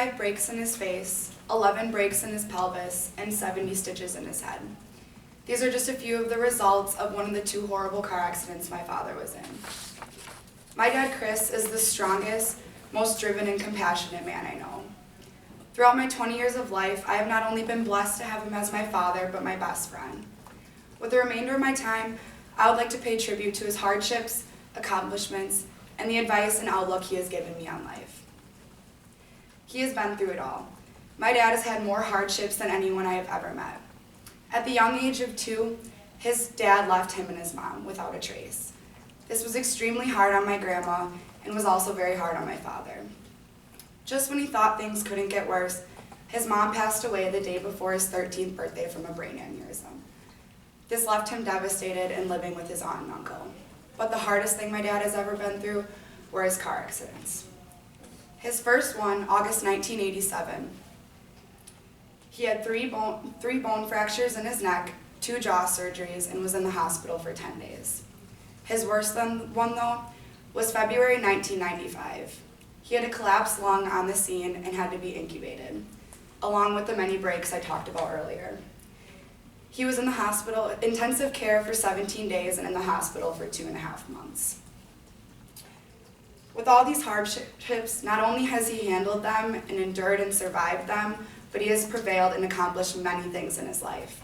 25 breaks in his face, 11 breaks in his pelvis, and 70 stitches in his head. These are just a few of the results of one of the 2 horrible car accidents my father was in. My dad, Chris, is the strongest, most driven and compassionate man I know. Throughout my 20 years of life, I have not only been blessed to have him as my father, but my best friend. With the remainder of my time, I would like to pay tribute to his hardships, accomplishments, and the advice and outlook he has given me on life. He has been through it all. My dad has had more hardships than anyone I have ever met. At the young age of 2, his dad left him and his mom without a trace. This was extremely hard on my grandma and was also very hard on my father. Just when he thought things couldn't get worse, his mom passed away the day before his 13th birthday from a brain aneurysm. This left him devastated and living with his aunt and uncle. But the hardest thing my dad has ever been through were his car accidents. His first one, August 1987. He had three bone fractures in his neck, 2 jaw surgeries, and was in the hospital for 10 days. His worst one, though, was February 1995. He had a collapsed lung on the scene and had to be intubated, along with the many breaks I talked about earlier. He was in the hospital, intensive care for 17 days and in the hospital for 2.5 months. With all these hardships, not only has he handled them and endured and survived them, but he has prevailed and accomplished many things in his life.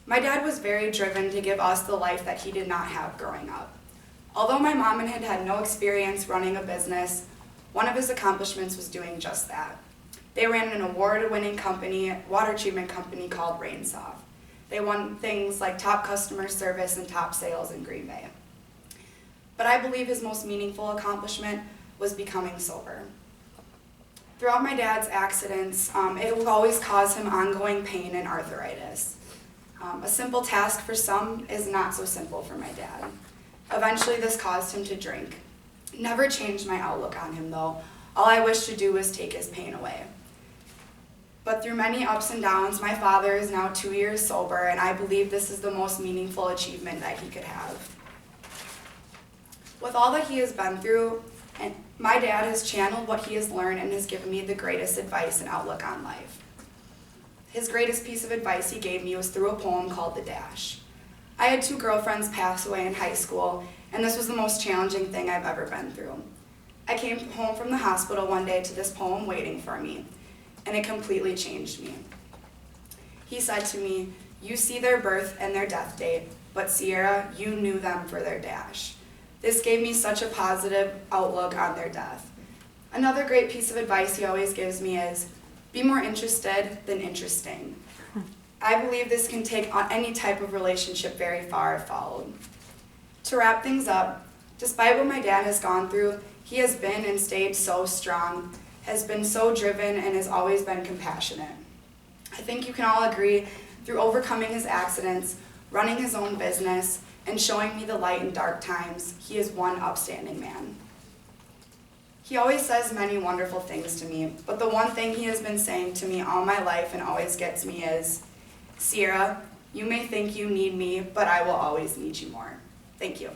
My dad was very driven to give us the life that he did not have growing up. Although my mom had had no experience running a business, one of his accomplishments was doing just that. They ran an award-winning company, water treatment company called RainSoft. They won things like top customer service and top sales in Green Bay. But I believe his most meaningful accomplishment was becoming sober. Throughout my dad's accidents, it will always cause him ongoing pain and arthritis. A simple task for some is not so simple for my dad. Eventually, this caused him to drink. Never changed my outlook on him, though. All I wished to do was take his pain away. But through many ups and downs, my father is now 2 years sober, and I believe this is the most meaningful achievement that he could have. With all that he has been through, and my dad has channeled what he has learned and has given me the greatest advice and outlook on life. His greatest piece of advice he gave me was through a poem called The Dash. I had 2 girlfriends pass away in high school, and this was the most challenging thing I've ever been through. I came home from the hospital one day to this poem waiting for me, and it completely changed me. He said to me, "You see their birth and their death date, but Sierra, you knew them for their dash." This gave me such a positive outlook on their death. Another great piece of advice he always gives me is, be more interested than interesting. I believe this can take any type of relationship very far if followed. To wrap things up, despite what my dad has gone through, he has been and stayed so strong, has been so driven, and has always been compassionate. I think you can all agree, through overcoming his accidents, running his own business, and showing me the light in dark times, he is one upstanding man. He always says many wonderful things to me, but the one thing he has been saying to me all my life and always gets me is, "Sierra, you may think you need me, but I will always need you more." Thank you.